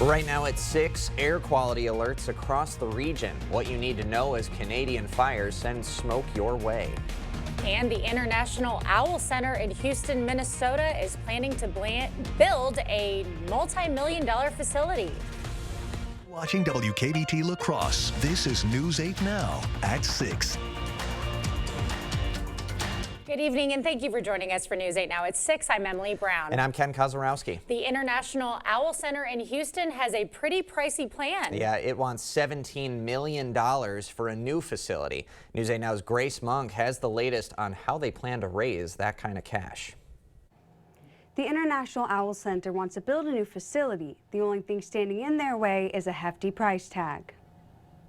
Right now at 6, air quality alerts across the region. What you need to know as Canadian fires send smoke your way. And the International Owl Center in Houston, Minnesota is planning to build a multi-million-dollar facility. Watching WKBT La Crosse, this is News 8 Now at 6. Good evening, and thank you for joining us for News 8 Now at 6. I'm Emily Brown. And I'm Ken Kozarowski. The International Owl Center in Houston has a pretty pricey plan. Yeah, it wants $17 million for a new facility. News 8 Now's Grace Monk has the latest on how they plan to raise that kind of cash. The International Owl Center wants to build a new facility. The only thing standing in their way is a hefty price tag.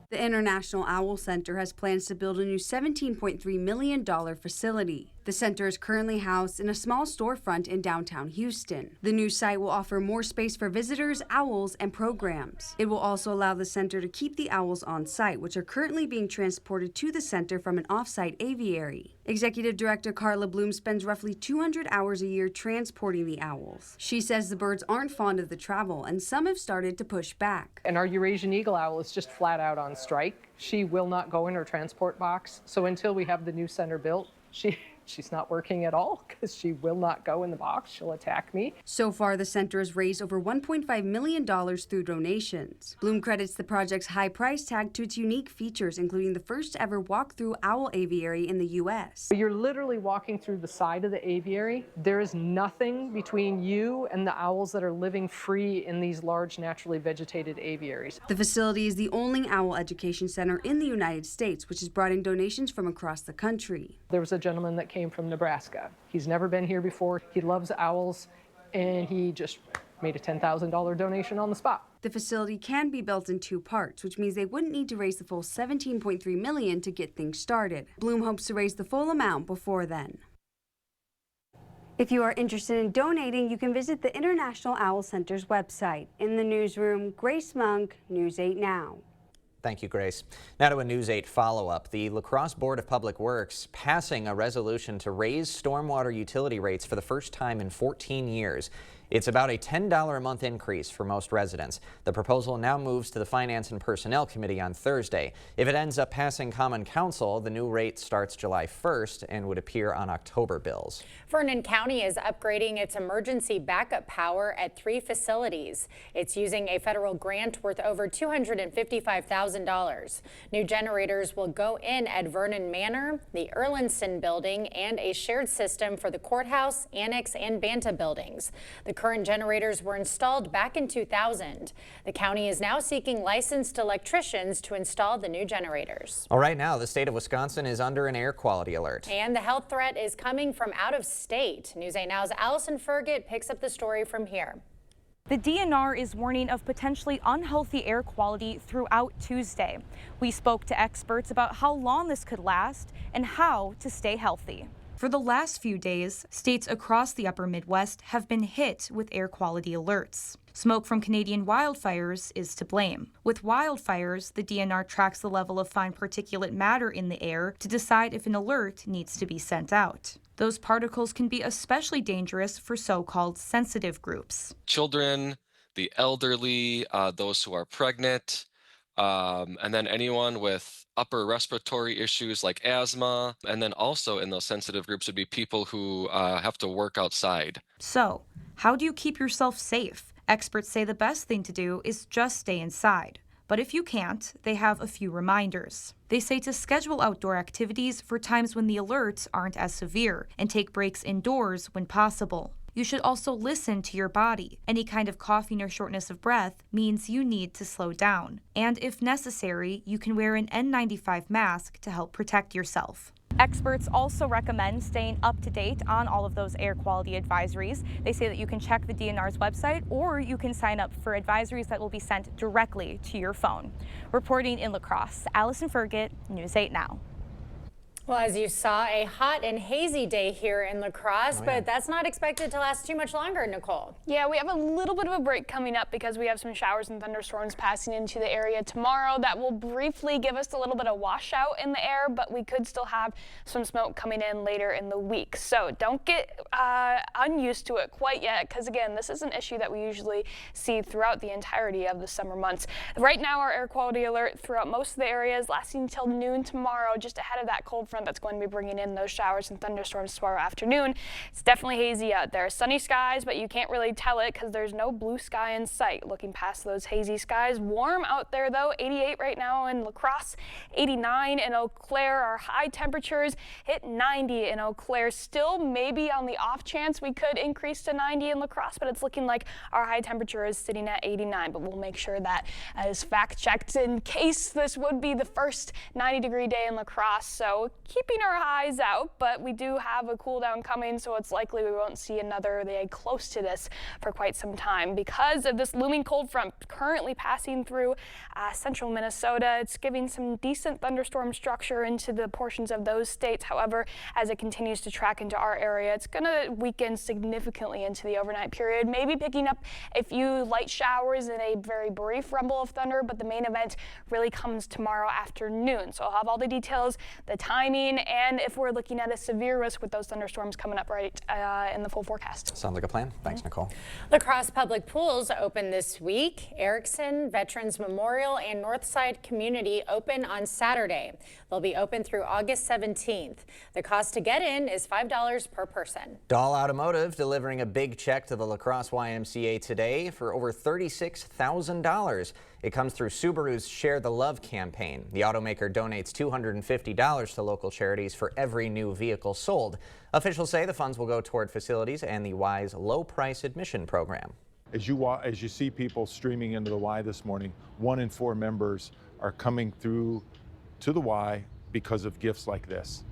The International Owl Center has plans to build a new $17.3 million facility. The center is currently housed in a small storefront in downtown Houston. The new site will offer more space for visitors, owls, and programs. It will also allow the center to keep the owls on site, which are currently being transported to the center from an off-site aviary. Executive Director Carla Bloom spends roughly 200 hours a year transporting the owls. She says the birds aren't fond of the travel, and some have started to push back. And our Eurasian eagle owl is just flat out on strike. She will not go in her transport box. So until we have the new center built, she's not working at all because she will not go in the box. She'll attack me. So far, the center has raised over $1.5 million through donations. Bloom credits the project's high price tag to its unique features, including the first ever walk-through owl aviary in the U.S. You're literally walking through the side of the aviary. There is nothing between you and the owls that are living free in these large naturally vegetated aviaries. The facility is the only owl education center in the United States, which has brought in donations from across the country. There was a gentleman that came from Nebraska. He's never been here before. He loves owls, and he just made a $10,000 donation on the spot. The facility can be built in two parts, which means they wouldn't need to raise the full $17.3 million to get things started. Bloom hopes to raise the full amount before then. If you are interested in donating, you can visit the International Owl Center's website. In the newsroom, Grace Monk, News 8 Now. Thank you, Grace. Now to a News 8 follow-up. The La Crosse Board of Public Works passing a resolution to raise stormwater utility rates for the first time in 14 years. It's about a $10 a month increase for most residents. The proposal now moves to the Finance and Personnel Committee on Thursday. If it ends up passing Common Council, the new rate starts July 1st and would appear on October bills. Vernon County is upgrading its emergency backup power at 3 facilities. It's using a federal grant worth over $255,000. New generators will go in at Vernon Manor, the Erlinson building, and a shared system for the courthouse, annex, and Banta buildings. The current generators were installed back in 2000. The county is now seeking licensed electricians to install the new generators. All right, now the state of Wisconsin is under an air quality alert. And the health threat is coming from out of state. News 8 Now's Allison Fergit picks up the story from here. The DNR is warning of potentially unhealthy air quality throughout Tuesday. We spoke to experts about how long this could last and how to stay healthy. For the last few days, states across the upper Midwest have been hit with air quality alerts. Smoke from Canadian wildfires is to blame. With wildfires, the DNR tracks the level of fine particulate matter in the air to decide if an alert needs to be sent out. Those particles can be especially dangerous for so-called sensitive groups. Children, the elderly, those who are pregnant, and then anyone with upper respiratory issues like asthma. And then also in those sensitive groups would be people who have to work outside. So, how do you keep yourself safe? Experts say the best thing to do is just stay inside. But if you can't, they have a few reminders. They say to schedule outdoor activities for times when the alerts aren't as severe and take breaks indoors when possible. You should also listen to your body. Any kind of coughing or shortness of breath means you need to slow down. And if necessary, you can wear an N95 mask to help protect yourself. Experts also recommend staying up to date on all of those air quality advisories. They say that you can check the DNR's website or you can sign up for advisories that will be sent directly to your phone. Reporting in La Crosse, Allison Fergit, News 8 Now. Well, as you saw, a hot and hazy day here in La Crosse, yeah. but that's not expected to last too much longer, Nicole. Yeah, we have a little bit of a break coming up because we have some showers and thunderstorms passing into the area tomorrow that will briefly give us a little bit of washout in the air, but we could still have some smoke coming in later in the week. So don't get unused to it quite yet, because again, this is an issue that we usually see throughout the entirety of the summer months. Right now, our air quality alert throughout most of the areas lasting until noon tomorrow, just ahead of that cold front that's going to be bringing in those showers and thunderstorms tomorrow afternoon. It's definitely hazy out there. Sunny skies, but you can't really tell it because there's no blue sky in sight looking past those hazy skies. Warm out there though, 88 right now in La Crosse, 89 in Eau Claire. Our high temperatures hit 90 in Eau Claire. Still maybe on the off chance we could increase to 90 in La Crosse, but it's looking like our high temperature is sitting at 89, but we'll make sure that is fact checked in case this would be the first 90-degree day in La Crosse. So keeping our eyes out, but we do have a cool down coming, so it's likely we won't see another day close to this for quite some time because of this looming cold front currently passing through central Minnesota. It's giving some decent thunderstorm structure into the portions of those states. However, as it continues to track into our area, it's going to weaken significantly into the overnight period, maybe picking up a few light showers and a very brief rumble of thunder, but the main event really comes tomorrow afternoon. So I'll have all the details, the timing, and if we're looking at a severe risk with those thunderstorms coming up right in the full forecast. Sounds like a plan. Thanks, Nicole. La Crosse Public Pools open this week. Erickson, Veterans Memorial, and Northside Community open on Saturday. They'll be open through August 17th. The cost to get in is $5 per person. Dahl Automotive delivering a big check to the La Crosse YMCA today for over $36,000. It comes through Subaru's Share the Love campaign. The automaker donates $250 to local charities for every new vehicle sold. Officials say the funds will go toward facilities and the Y's low-price admission program. As you see people streaming into the Y this morning, 1 in 4 members are coming through to the Y because of gifts like this.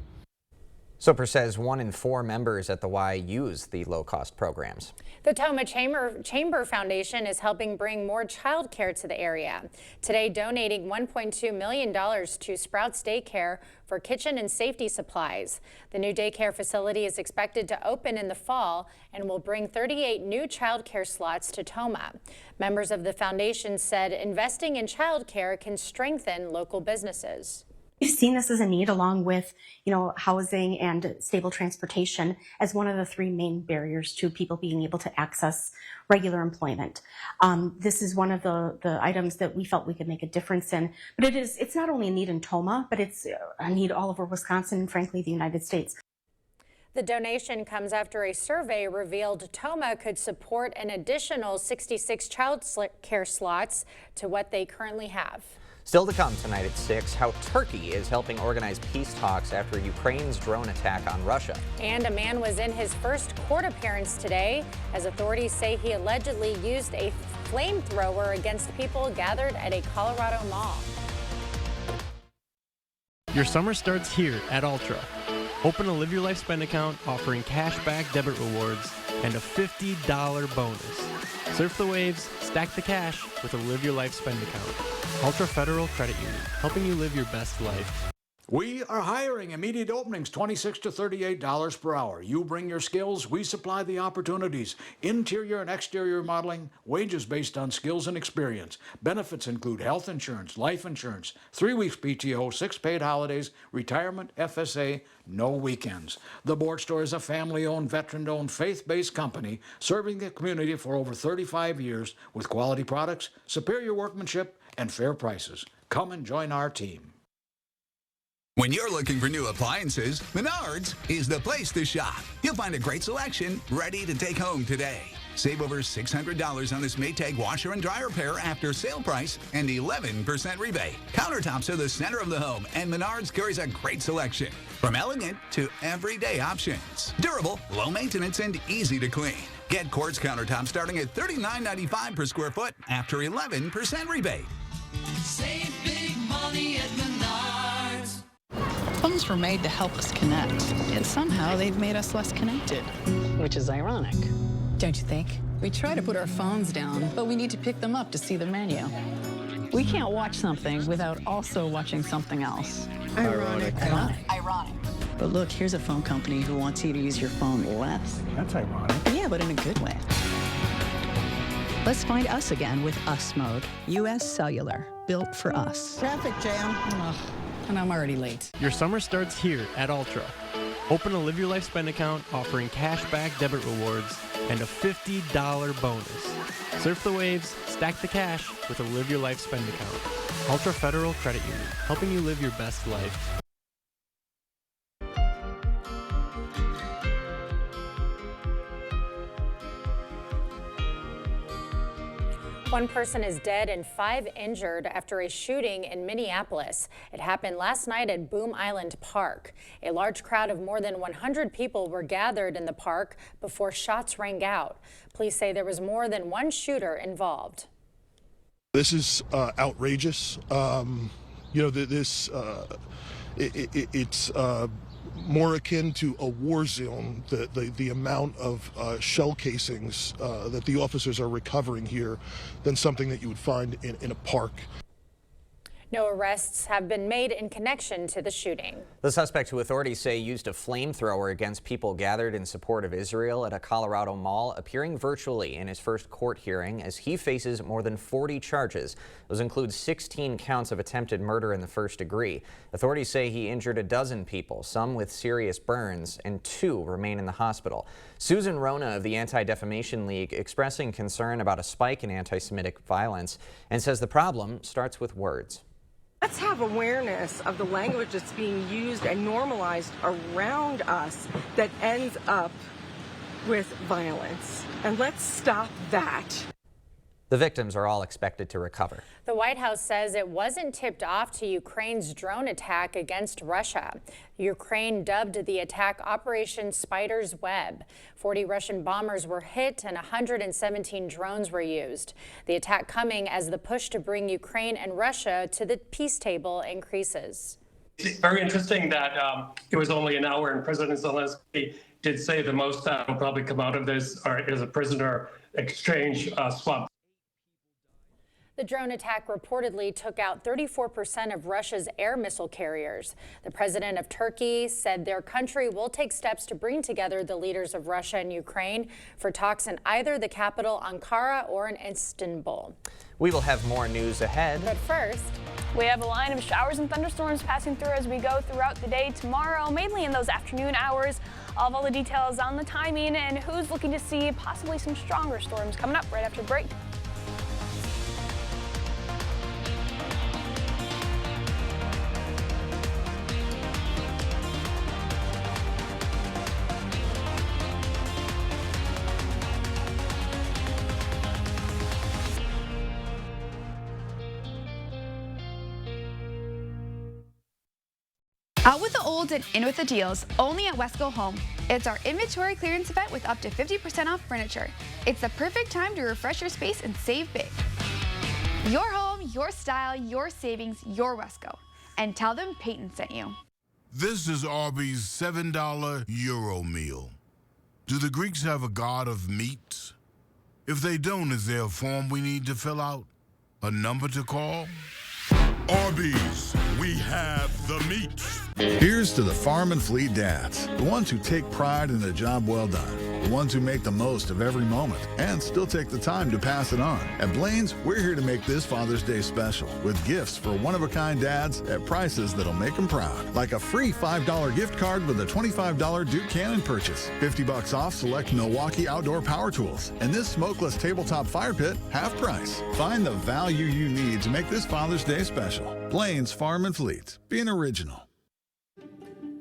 Soper says 1 in 4 members at the Y use the low-cost programs. The Toma Chamber Foundation is helping bring more child care to the area. Today, donating $1.2 million to Sprouts Daycare for kitchen and safety supplies. The new daycare facility is expected to open in the fall and will bring 38 new child care slots to Toma. Members of the foundation said investing in child care can strengthen local businesses. We've seen this as a need along with, housing and stable transportation as one of the 3 main barriers to people being able to access regular employment. This is one of the items that we felt we could make a difference in. But it's not only a need in Toma, but it's a need all over Wisconsin and frankly the United States. The donation comes after a survey revealed Toma could support an additional 66 child care slots to what they currently have. Still to come tonight at 6, how Turkey is helping organize peace talks after Ukraine's drone attack on Russia. And a man was in his first court appearance today, as authorities say he allegedly used a flamethrower against people gathered at a Colorado mall. Your summer starts here at Ultra. Open a Live Your Life spend account offering cashback debit rewards and a $50 bonus. Surf the waves, stack the cash with a Live Your Life spend account. Ultra Federal Credit Union, helping you live your best life. We are hiring. Immediate openings, $26 to $38 per hour. You bring your skills, we supply the opportunities. Interior and exterior modeling, wages based on skills and experience. Benefits include health insurance, life insurance, 3 weeks PTO, 6 paid holidays, retirement, FSA, no weekends. The Board Store is a family-owned, veteran-owned, faith-based company serving the community for over 35 years with quality products, superior workmanship, and fair prices. Come and join our team. When you're looking for new appliances, Menards is the place to shop. You'll find a great selection ready to take home today. Save over $600 on this Maytag washer and dryer pair after sale price and 11% rebate. Countertops are the center of the home, and Menards carries a great selection. From elegant to everyday options. Durable, low maintenance, and easy to clean. Get quartz countertops starting at $39.95 per square foot after 11% rebate. Save big money at Menards. Phones were made to help us connect, yet somehow they've made us less connected. Which is ironic. Don't you think? We try to put our phones down, but we need to pick them up to see the menu. We can't watch something without also watching something else. Ironic. Ironic. But look, here's a phone company who wants you to use your phone less. That's ironic. Yeah, but in a good way. Let's find us again with Us Mode. U.S. Cellular, built for us. Traffic jam. Ugh, and I'm already late. Your summer starts here at Ultra. Open a Live Your Life spend account offering cashback debit rewards and a $50 bonus. Surf the waves, stack the cash with a Live Your Life spend account. Ultra Federal Credit Union, helping you live your best life. One person is dead and 5 injured after a shooting in Minneapolis. It happened last night at Boom Island Park. A large crowd of more than 100 people were gathered in the park before shots rang out. Police say there was more than one shooter involved. This is outrageous. It's more akin to a war zone, the amount of shell casings that the officers are recovering here, than something that you would find in a park. No arrests have been made in connection to the shooting. The suspect, who authorities say used a flamethrower against people gathered in support of Israel at a Colorado mall, appearing virtually in his first court hearing as he faces more than 40 charges. Those include 16 counts of attempted murder in the first degree. Authorities say he injured a dozen people, some with serious burns, and 2 remain in the hospital. Susan Rona of the Anti-Defamation League expressing concern about a spike in anti-Semitic violence and says the problem starts with words. Let's have awareness of the language that's being used and normalized around us that ends up with violence. And let's stop that. The victims are all expected to recover. The White House says it wasn't tipped off to Ukraine's drone attack against Russia. Ukraine dubbed the attack Operation Spider's Web. 40 Russian bombers were hit and 117 drones were used. The attack coming as the push to bring Ukraine and Russia to the peace table increases. It's very interesting that it was only an hour, and President Zelensky did say the most that will probably come out of this is a prisoner exchange swap. The drone attack reportedly took out 34% of Russia's air missile carriers. The president of Turkey said their country will take steps to bring together the leaders of Russia and Ukraine for talks in either the capital, Ankara, or in Istanbul. We will have more news ahead. But first, we have a line of showers and thunderstorms passing through as we go throughout the day tomorrow, mainly in those afternoon hours. I'll have all the details on the timing and who's looking to see possibly some stronger storms coming up right after the break. Out with the olds and in with the deals, only at Wesco Home. It's our inventory clearance event with up to 50% off furniture. It's the perfect time to refresh your space and save big. Your home, your style, your savings, your Wesco. And tell them Peyton sent you. This is Arby's $7 Euro meal. Do the Greeks have a god of meat? If they don't, is there a form we need to fill out? A number to call? Arby's, we have the meat. Here's to the farm and fleet dads, the ones who take pride in a job well done, the ones who make the most of every moment and still take the time to pass it on. At Blaine's, we're here to make this Father's Day special with gifts for one-of-a-kind dads at prices that'll make them proud, like a free $5 gift card with a $25 Duke Cannon purchase, $50 off select Milwaukee outdoor power tools, and this smokeless tabletop fire pit half price. Find the value you need to make this Father's Day special. Blaine's Farm and Fleet, being original.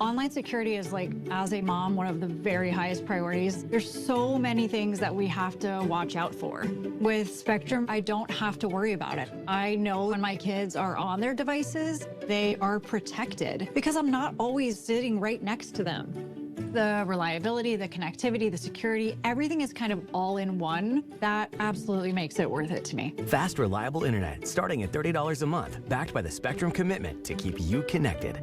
Online security is, like, as a mom, one of the very highest priorities. There's so many things that we have to watch out for. With Spectrum, I don't have to worry about it. I know when my kids are on their devices, they are protected because I'm not always sitting right next to them. The reliability, the connectivity, the security, everything is kind of all in one. That absolutely makes it worth it to me. Fast, reliable internet starting at $30 a month, backed by the Spectrum commitment to keep you connected.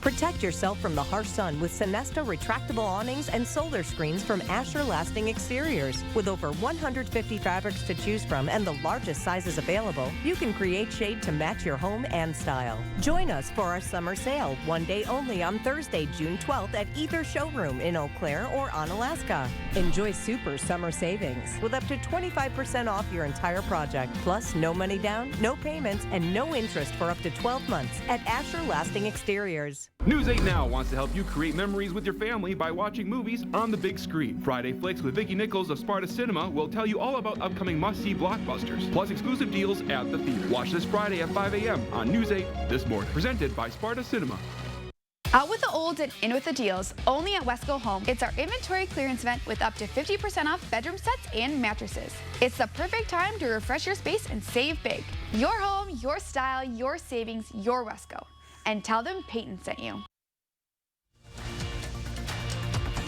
Protect yourself from the harsh sun with Sonesta retractable awnings and solar screens from Asher Lasting Exteriors. With over 150 fabrics to choose from and the largest sizes available, you can create shade to match your home and style. Join us for our summer sale, one day only on Thursday, June 12th at either showroom in Eau Claire or Onalaska. Enjoy super summer savings with up to 25% off your entire project, plus no money down, no payments, and no interest for up to 12 months at Asher Lasting Exteriors. News 8 Now wants to help you create memories with your family by watching movies on the big screen. Friday Flicks with Vicki Nichols of Sparta Cinema will tell you all about upcoming must-see blockbusters, plus exclusive deals at the theater. Watch this Friday at 5 a.m. on News 8 This Morning, presented by Sparta Cinema. Out with the old and in with the deals, only at Wesco Home. It's our inventory clearance event with up to 50% off bedroom sets and mattresses. It's the perfect time to refresh your space and save big. Your home, your style, your savings, your Wesco. And tell them Peyton sent you.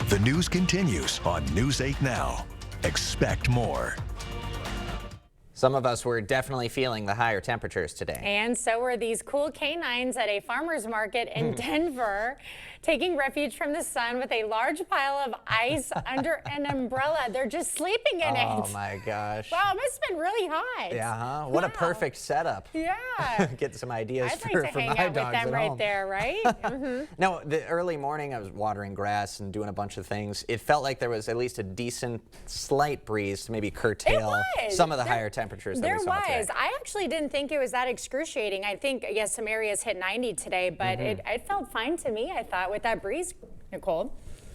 The news continues on News 8 Now. Expect more. Some of us were definitely feeling the higher temperatures today. And so were these cool canines at a farmer's market in Denver, taking refuge from the sun with a large pile of ice under an umbrella. They're just sleeping in it. Oh my gosh. Wow, it must have been really hot. Yeah, huh? What a perfect setup. Yeah. Get some ideas I'd for like to hang my out dogs with them at right home. there, right? No, the early morning I was watering grass and doing a bunch of things. It felt like there was at least a decent slight breeze to maybe curtail some of the higher temperatures that There we saw today. was. I actually didn't think it was that excruciating. I think, yes, some areas hit 90 today, but it felt fine to me, I thought, with that breeze, Nicole.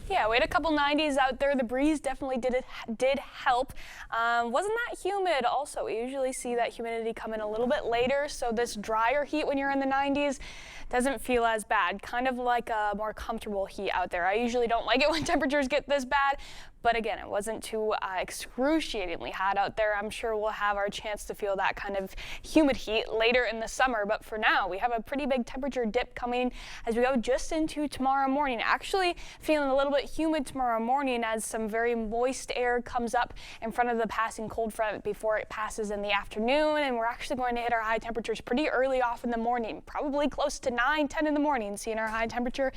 Yeah, we had a couple 90s out there. The breeze definitely did help. Wasn't that humid also? We usually see that humidity come in a little bit later, so this drier heat when you're in the 90s doesn't feel as bad. Kind of like a more comfortable heat out there. I usually don't like it when temperatures get this bad, but again, it wasn't too excruciatingly hot out there. I'm sure we'll have our chance to feel that kind of humid heat later in the summer, but for now, we have a pretty big temperature dip coming as we go just into tomorrow morning. Actually feeling a little bit humid tomorrow morning as some very moist air comes up in front of the passing cold front before it passes in the afternoon, and we're actually going to hit our high temperatures pretty early off in the morning, probably close to 9, 10 in the morning, seeing our high temperature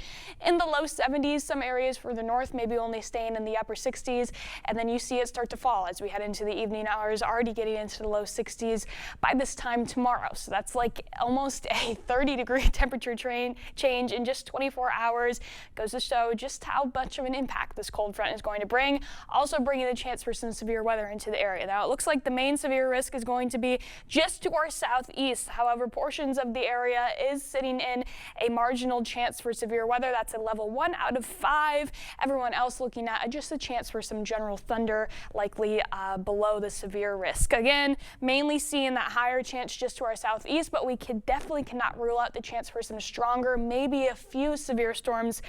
in the low 70s. Some areas for the north maybe only staying in the upper 60s, and then you see it start to fall as we head into the evening hours, already getting into the low 60s by this time tomorrow. So that's like almost a 30-degree temperature change in just 24 hours. Goes to show just how much of an impact this cold front is going to bring. Also bringing the chance for some severe weather into the area. Now it looks like the main severe risk is going to be just to our southeast. However, portions of the area is sitting in a marginal chance for severe weather. That's a level 1 out of 5. Everyone else looking at just a chance for some general thunder, likely below the severe risk. Again, mainly seeing that higher chance just to our southeast, but we definitely cannot rule out the chance for some stronger, maybe a few severe storms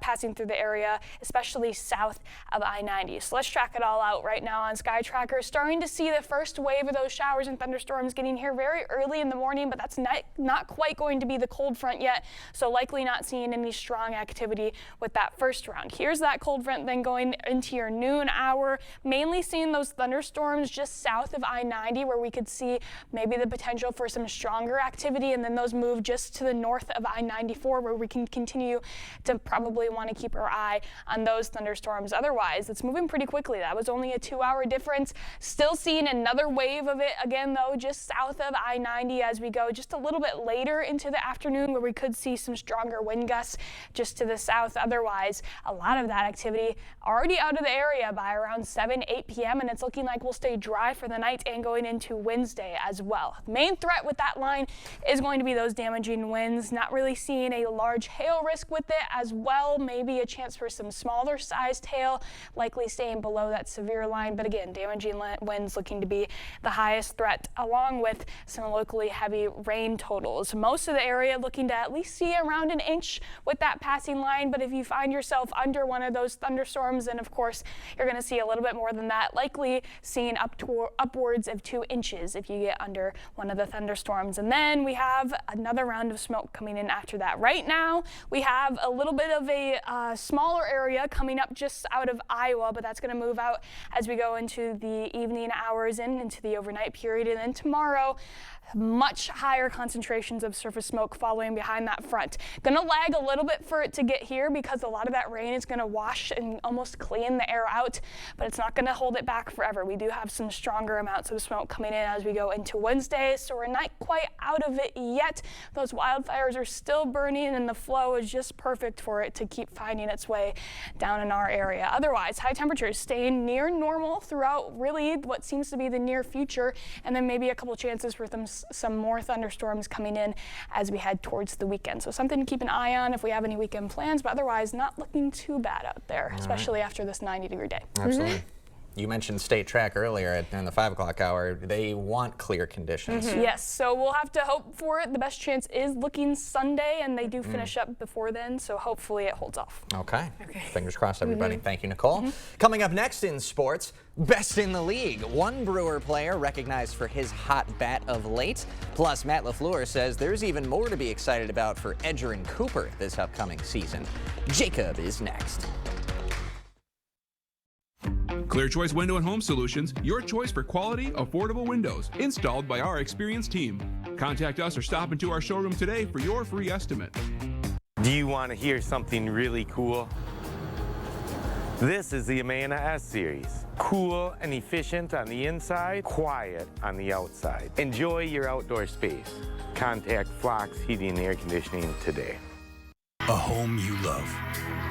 passing through the area, especially south of I-90. So let's track it all out right now on Sky Tracker. Starting to see the first wave of those showers and thunderstorms getting here very early in the morning, but that's not quite going to be the cold front yet, so likely not seeing any strong activity with that first round. Here's that cold front then going into your noon hour, mainly seeing those thunderstorms just south of I-90 where we could see maybe the potential for some stronger activity, and then those move just to the north of I-94 where we can continue to probably want to keep our eye on those thunderstorms. Otherwise, it's moving pretty quickly. That was only a 2-hour difference. Still seeing another wave of it again though, just south of I-90 as we go just a little bit later into the afternoon where we could see some stronger wind gusts just to the south. Otherwise, a lot of that activity already out of the area by around 7, 8 p.m. and it's looking like we'll stay dry for the night and going into Wednesday as well. Main threat with that line is going to be those damaging winds. Not really seeing a large hail risk with it as well. Maybe a chance for some smaller sized hail, likely staying below that severe line. But again, damaging winds looking to be the highest threat, along with some locally heavy rain totals. Most of the area looking to at least see around an inch with that passing line. But if you find yourself under one of those thunderstorms, then of course course, you're going to see a little bit more than that, likely seeing upwards of 2 inches if you get under one of the thunderstorms. And then we have another round of smoke coming in after that. Right now, we have a little bit of a smaller area coming up just out of Iowa, but that's going to move out as we go into the evening hours and into the overnight period. And then tomorrow, much higher concentrations of surface smoke following behind that front. Gonna lag a little bit for it to get here because a lot of that rain is gonna wash and almost clean the air out, but it's not gonna hold it back forever. We do have some stronger amounts of smoke coming in as we go into Wednesday, so we're not quite out of it yet. Those wildfires are still burning and the flow is just perfect for it to keep finding its way down in our area. Otherwise, high temperatures staying near normal throughout really what seems to be the near future, and then maybe a couple chances for some more thunderstorms coming in as we head towards the weekend. So something to keep an eye on if we have any weekend plans, but otherwise not looking too bad out there, especially after this 90-degree day. Absolutely. You mentioned State Track earlier in the 5 o'clock hour. They want clear conditions. Yes, so we'll have to hope for it. The best chance is looking Sunday, and they do finish up before then, so hopefully it holds off. Okay. Fingers crossed, everybody. Thank you, Nicole. Coming up next in sports, best in the league. One Brewer player recognized for his hot bat of late. Plus, Matt LaFleur says there's even more to be excited about for Edgerrin Cooper this upcoming season. Jacob is next. Clear Choice Window and Home Solutions, your choice for quality, affordable windows, installed by our experienced team. Contact us or stop into our showroom today for your free estimate. Do you want to hear something really cool? This is the Amana S Series. Cool and efficient on the inside, quiet on the outside. Enjoy your outdoor space. Contact Flox Heating and Air Conditioning today. A home you love.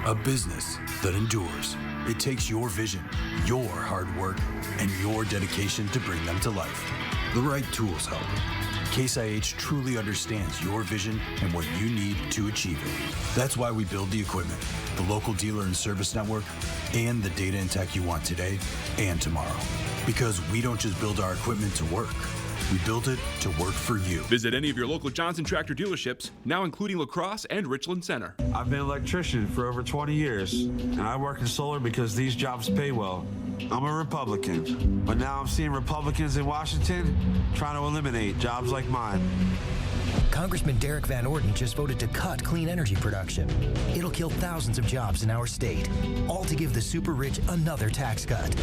A business that endures. It takes your vision, your hard work, and your dedication to bring them to life. The right tools help. Case IH truly understands your vision and what you need to achieve it. That's why we build the equipment, the local dealer and service network, and the data and tech you want today and tomorrow. Because we don't just build our equipment to work. We built it to work for you. Visit any of your local Johnson Tractor dealerships, now including La Crosse and Richland Center. I've been an electrician for over 20 years, and I work in solar because these jobs pay well. I'm a Republican, but now I'm seeing Republicans in Washington trying to eliminate jobs like mine. Congressman Derek Van Orden just voted to cut clean energy production. It'll kill thousands of jobs in our state, all to give the super rich another tax cut.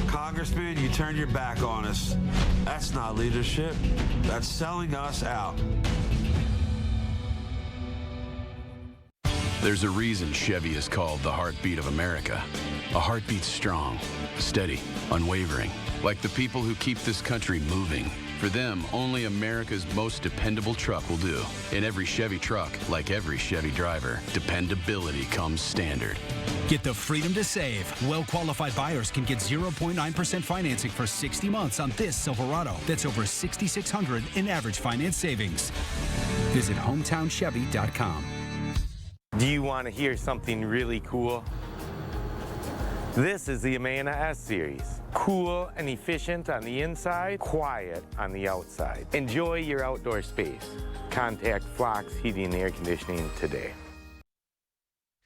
Congressman, you turned your back on us. That's not leadership. That's selling us out. There's a reason Chevy is called the heartbeat of America. A heartbeat strong, steady, unwavering, like the people who keep this country moving. For them, only America's most dependable truck will do. In every Chevy truck, like every Chevy driver, dependability comes standard. Get the freedom to save. Well-qualified buyers can get 0.9% financing for 60 months on this Silverado. That's over $6,600 in average finance savings. Visit HometownChevy.com. Do you want to hear something really cool? This is the Amana S Series. Cool and efficient on the inside, quiet on the outside. Enjoy your outdoor space. Contact Flox Heating and Air Conditioning today.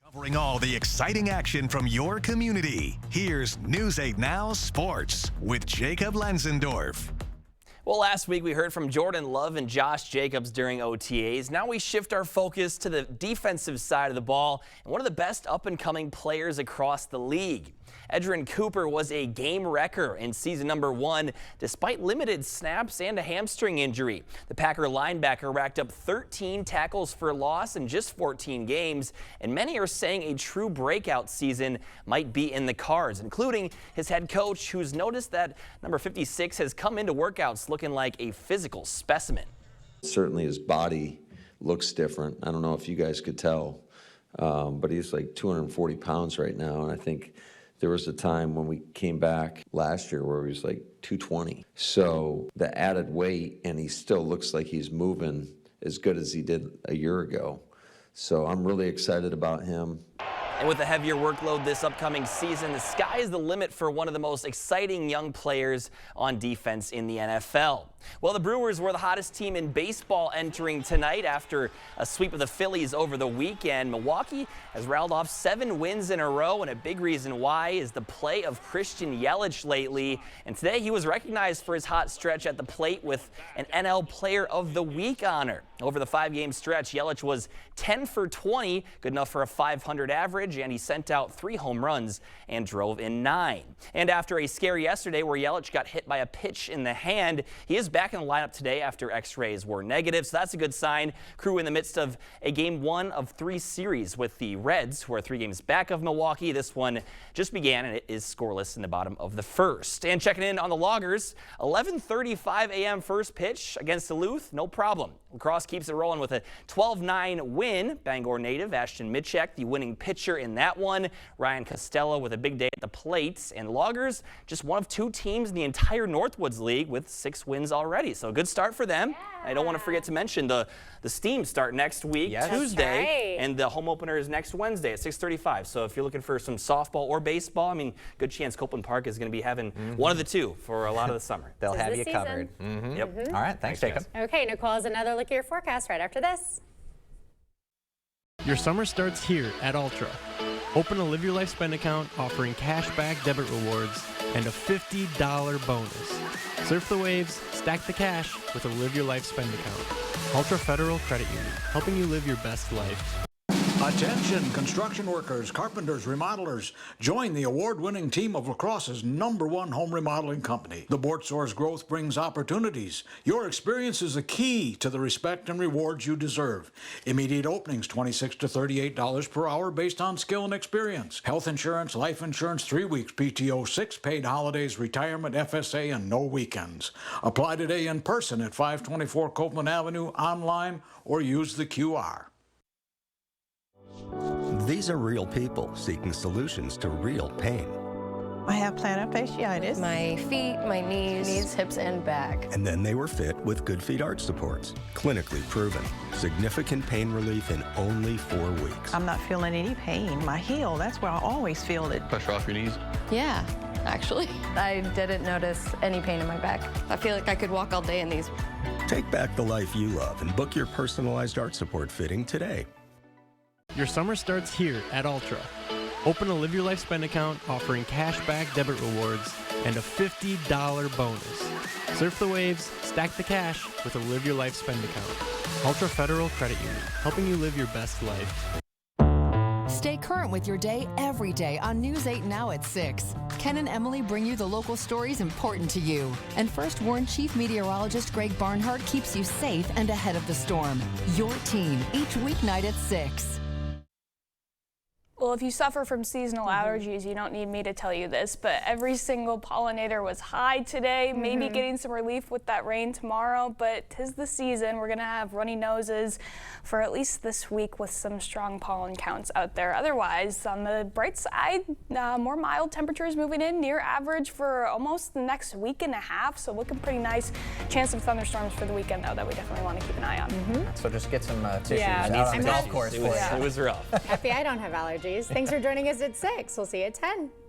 Covering all the exciting action from your community. Here's News 8 Now Sports with Jacob Lenzendorf. Well, last week we heard from Jordan Love and Josh Jacobs during OTAs. Now we shift our focus to the defensive side of the ball and one of the best up-and-coming players across the league. Edgerrin Cooper was a game wrecker in season number 1 despite limited snaps and a hamstring injury. The Packer linebacker racked up 13 tackles for loss in just 14 games, and many are saying a true breakout season might be in the cards, including his head coach, who's noticed that number 56 has come into workouts looking like a physical specimen. Certainly his body looks different. I don't know if you guys could tell, but he's like 240 pounds right now, and I think there was a time when we came back last year where he was like 220. So the added weight, and he still looks like he's moving as good as he did a year ago. So I'm really excited about him. And with a heavier workload this upcoming season, the sky is the limit for one of the most exciting young players on defense in the NFL. Well, the Brewers were the hottest team in baseball entering tonight after a sweep of the Phillies over the weekend. Milwaukee has rattled off 7 wins in a row, and a big reason why is the play of Christian Yelich lately. And today he was recognized for his hot stretch at the plate with an NL Player of the Week honor. Over the 5-game stretch, Yelich was 10 for 20, good enough for a .500 average, and he sent out 3 home runs and drove in 9. And after a scare yesterday where Yelich got hit by a pitch in the hand, he is back in the lineup today after x-rays were negative, so that's a good sign. Crew in the midst of a game 1 of 3 series with the Reds, who are 3 games back of Milwaukee. This one just began, and it is scoreless in the bottom of the first. And checking in on the Loggers, 11:35 a.m. first pitch against Duluth, no problem. Lacrosse keeps it rolling with a 12-9 win. Bangor native Ashton Mitchek, the winning pitcher in that one. Ryan Costello with a big day at the plate. And Loggers, just one of 2 teams in the entire Northwoods League with 6 wins already. So a good start for them. Yeah. I don't want to forget to mention the Steam start next week, Tuesday, and the home opener is next Wednesday at 6:35. So if you're looking for some softball or baseball, I mean, good chance Copeland Park is going to be having one of the 2 for a lot of the summer. They'll have you covered. Yep. All right, thanks, Jacob. Okay, Nicole has another look at your forecast right after this. Your summer starts here at Ultra. Open a Live Your Life spend account offering cashback debit rewards and a $50 bonus. Surf the waves, stack the cash with a Live Your Life spend account. Ultra Federal Credit Union, helping you live your best life. Attention, construction workers, carpenters, remodelers. Join the award-winning team of La Crosse's #1 home remodeling company. The Bortsour's growth brings opportunities. Your experience is the key to the respect and rewards you deserve. Immediate openings, $26 to $38 per hour based on skill and experience. Health insurance, life insurance, 3 weeks PTO, 6 paid holidays, retirement, FSA, and no weekends. Apply today in person at 524 Copeland Avenue, online, or use the QR. These are real people seeking solutions to real pain. I have plantar fasciitis. My feet, my knees, hips, and back. And then they were fit with Good Feet arch supports. Clinically proven. Significant pain relief in only 4 weeks. I'm not feeling any pain. My heel, that's where I always feel it. Pressure off your knees? Yeah, actually. I didn't notice any pain in my back. I feel like I could walk all day in these. Take back the life you love and book your personalized arch support fitting today. Your summer starts here at Ultra. Open a Live Your Life spend account offering cashback debit rewards and a $50 bonus. Surf the waves, stack the cash with a Live Your Life spend account. Ultra Federal Credit Union, helping you live your best life. Stay current with your day every day on News 8 Now at 6. Ken and Emily bring you the local stories important to you. And First Warn Chief Meteorologist Greg Barnhart keeps you safe and ahead of the storm. Your team, each weeknight at 6. Well, if you suffer from seasonal allergies, you don't need me to tell you this, but every single pollinator was high today, maybe getting some relief with that rain tomorrow, but 'tis the season. We're going to have runny noses for at least this week with some strong pollen counts out there. Otherwise, on the bright side, more mild temperatures moving in, near average for almost the next week and a half, so looking pretty nice. Chance of thunderstorms for the weekend, though, that we definitely want to keep an eye on. So just get some tissues Yeah, out on the I'm golf course. It was rough. Happy I don't have allergies. Thanks for joining us at 6. We'll see you at 10.